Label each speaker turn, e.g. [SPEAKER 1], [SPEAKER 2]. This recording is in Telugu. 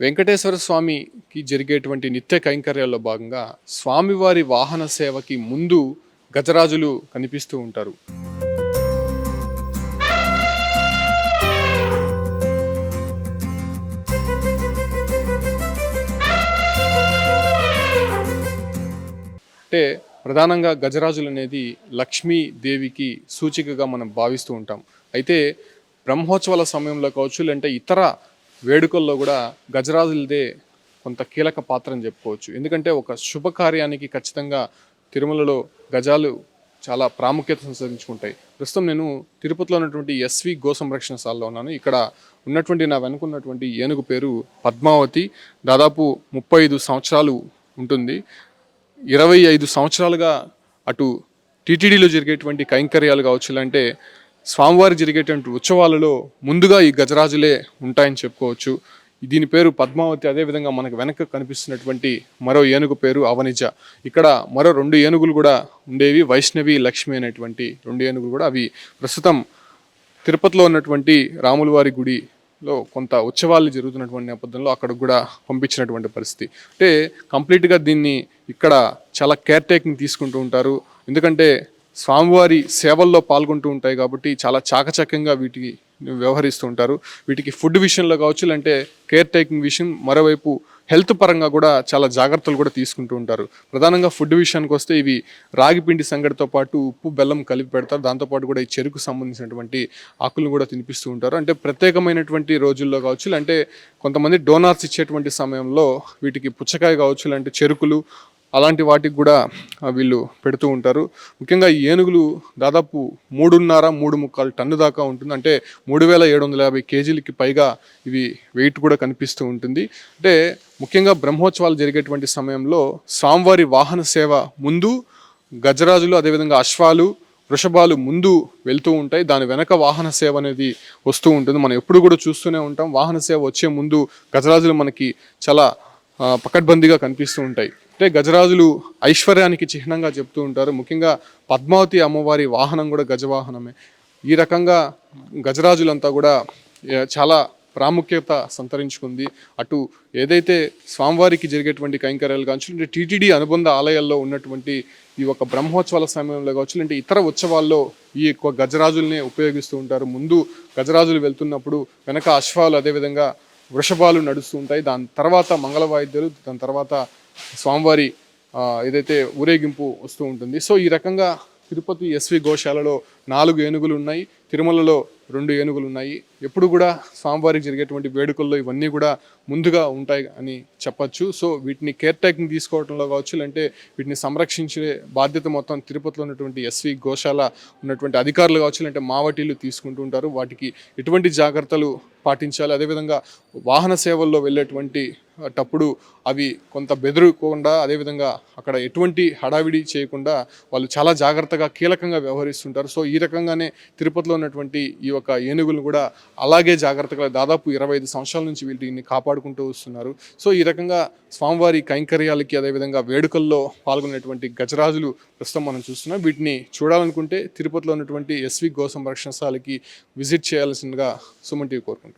[SPEAKER 1] వెంకటేశ్వర స్వామికి జరిగేటువంటి నిత్య కైంకర్యాల్లో భాగంగా స్వామివారి వాహన సేవకి ముందు గజరాజులు కనిపిస్తూ ఉంటారు. అంటే ప్రధానంగా గజరాజులు అనేది లక్ష్మీదేవికి సూచికగా మనం భావిస్తూ ఉంటాం. అయితే బ్రహ్మోత్సవాల సమయంలో కావచ్చు, లేదంటే ఇతర వేడుకల్లో కూడా గజరాజులదే కొంత కీలక పాత్ర అని చెప్పుకోవచ్చు. ఎందుకంటే ఒక శుభకార్యానికి ఖచ్చితంగా తిరుమలలో గజాలు చాలా ప్రాముఖ్యత సంతరించుకుంటాయి. ప్రస్తుతం నేను తిరుపతిలో ఉన్నటువంటి ఎస్వి గో సంరక్షణ శాలలో ఉన్నాను. ఇక్కడ ఉన్నటువంటి నా వెనుకున్నటువంటి ఏనుగు పేరు పద్మావతి. దాదాపు 35 సంవత్సరాలు ఉంటుంది. 25 సంవత్సరాలుగా అటు టీటీడీలో జరిగేటువంటి కైంకర్యాలు కావచ్చు, అంటే స్వామివారి జరిగేటువంటి ఉత్సవాలలో ముందుగా ఈ గజరాజులే ఉంటాయని చెప్పుకోవచ్చు. దీని పేరు పద్మావతి. అదేవిధంగా మనకు వెనక కనిపిస్తున్నటువంటి మరో ఏనుగు పేరు అవనిజ. ఇక్కడ మరో 2 ఏనుగులు కూడా ఉండేవి, వైష్ణవి, లక్ష్మి అనేటువంటి 2 ఏనుగులు కూడా. అవి ప్రస్తుతం తిరుపతిలో ఉన్నటువంటి రాములవారి గుడిలో కొంత ఉత్సవాలు జరుగుతున్నటువంటి నేపథ్యంలో అక్కడికి కూడా పంపించినటువంటి పరిస్థితి. అంటే కంప్లీట్గా దీన్ని ఇక్కడ చాలా కేర్ టేకింగ్ తీసుకుంటూ ఉంటారు. ఎందుకంటే స్వామివారి సేవల్లో పాల్గొంటూ ఉంటాయి కాబట్టి చాలా చాకచక్యంగా వీటికి వ్యవహరిస్తూ ఉంటారు. వీటికి ఫుడ్ విషయంలో కావచ్చు, అంటే కేర్ టేకింగ్ విషయం, మరోవైపు హెల్త్ పరంగా కూడా చాలా జాగ్రత్తలు కూడా తీసుకుంటూ ఉంటారు. ప్రధానంగా ఫుడ్ విషయానికి వస్తే ఇవి రాగిపిండి సంగటితో పాటు ఉప్పు బెల్లం కలిపి పెడతారు. దాంతోపాటు కూడా ఈ చెరుకు సంబంధించినటువంటి ఆకులను కూడా తినిపిస్తూ ఉంటారు. అంటే ప్రత్యేకమైనటువంటి రోజుల్లో కావచ్చు, అంటే కొంతమంది డోనార్స్ ఇచ్చేటువంటి సమయంలో వీటికి పుచ్చకాయ కావచ్చు, అంటే చెరుకులు అలాంటి వాటికి కూడా వీళ్ళు పెడుతూ ఉంటారు. ముఖ్యంగా ఈ ఏనుగులు దాదాపు 3.5-3.75 టన్ను దాకా ఉంటుంది. అంటే 3750 కేజీలకి పైగా ఇవి వెయిట్ కూడా కనిపిస్తూ ఉంటుంది. అంటే ముఖ్యంగా బ్రహ్మోత్సవాలు జరిగేటువంటి సమయంలో స్వామివారి వాహన సేవ ముందు గజరాజులు, అదేవిధంగా అశ్వాలు, వృషభాలు ముందు వెళ్తూ ఉంటాయి. దాని వెనక వాహన సేవ అనేది వస్తూ ఉంటుంది. మనం ఎప్పుడు కూడా చూస్తూనే ఉంటాం. వాహన సేవ వచ్చే ముందు గజరాజులు మనకి చాలా పకడ్బందీగా కనిపిస్తూ ఉంటాయి. అంటే గజరాజులు ఐశ్వర్యానికి చిహ్నంగా చెప్తూ ఉంటారు. ముఖ్యంగా పద్మావతి అమ్మవారి వాహనం కూడా గజవాహనమే. ఈ రకంగా గజరాజులంతా కూడా చాలా ప్రాముఖ్యత సంతరించుకుంది. అటు ఏదైతే స్వామివారికి జరిగేటువంటి కైంకర్యాలు కావచ్చు, టీటీడీ అనుబంధ ఆలయాల్లో ఉన్నటువంటి ఈ ఒక బ్రహ్మోత్సవాల సమయంలో కావచ్చు, అంటే ఇతర ఉత్సవాల్లో ఈ యొక్క గజరాజుల్ని ఉపయోగిస్తూ ఉంటారు. ముందు గజరాజులు వెళ్తున్నప్పుడు వెనక అశ్వాలు, అదేవిధంగా వృషభాలు నడుస్తూ ఉంటాయి. దాని తర్వాత మంగళ వాయిద్యాలు, దాని తర్వాత స్వామివారి ఏదైతే ఊరేగింపు వస్తూ ఉంటుంది. సో ఈ రకంగా తిరుపతి ఎస్వి గోశాలలో 4 ఏనుగులు ఉన్నాయి, తిరుమలలో 2 ఏనుగులు ఉన్నాయి. ఎప్పుడు కూడా స్వామివారికి జరిగేటువంటి వేడుకల్లో ఇవన్నీ కూడా ముందుగా ఉంటాయి అని చెప్పచ్చు. సో వీటిని కేర్ టేకింగ్ తీసుకోవడంలో కావచ్చు, అంటే వీటిని సంరక్షించే బాధ్యత మొత్తం తిరుపతిలో ఉన్నటువంటి ఎస్వి గోశాల ఉన్నటువంటి అధికారులు కావచ్చు, అంటే మావటీలు తీసుకుంటూ ఉంటారు. వాటికి ఎటువంటి జాగ్రత్తలు పాటించాలి, అదేవిధంగా వాహన సేవల్లో వెళ్ళేటువంటి టప్పుడు అవి కొంత బెదరకుండా, అదేవిధంగా అక్కడ ఎటువంటి హడావిడి చేయకుండా వాళ్ళు చాలా జాగ్రత్తగా కీలకంగా వ్యవహరిస్తుంటారు. సో ఈ రకంగానే తిరుపతిలో ఉన్నటువంటి ఈ యొక్క ఏనుగులు కూడా అలాగే జాగ్రత్తగా దాదాపు 25 సంవత్సరాల నుంచి వీటిని కాపాడుకుంటూ వస్తున్నారు. సో ఈ రకంగా స్వామివారి కైంకర్యాలకి, అదేవిధంగా వేడుకల్లో పాల్గొనేటువంటి గజరాజులు ప్రస్తుతం మనం చూస్తున్నాం. వీటిని చూడాలనుకుంటే తిరుపతిలో ఉన్నటువంటి ఎస్వి గో సంరక్షణశాలకి విజిట్ చేయాల్సిందిగా సుమన్ టీవీ కోరుకుంటుంది.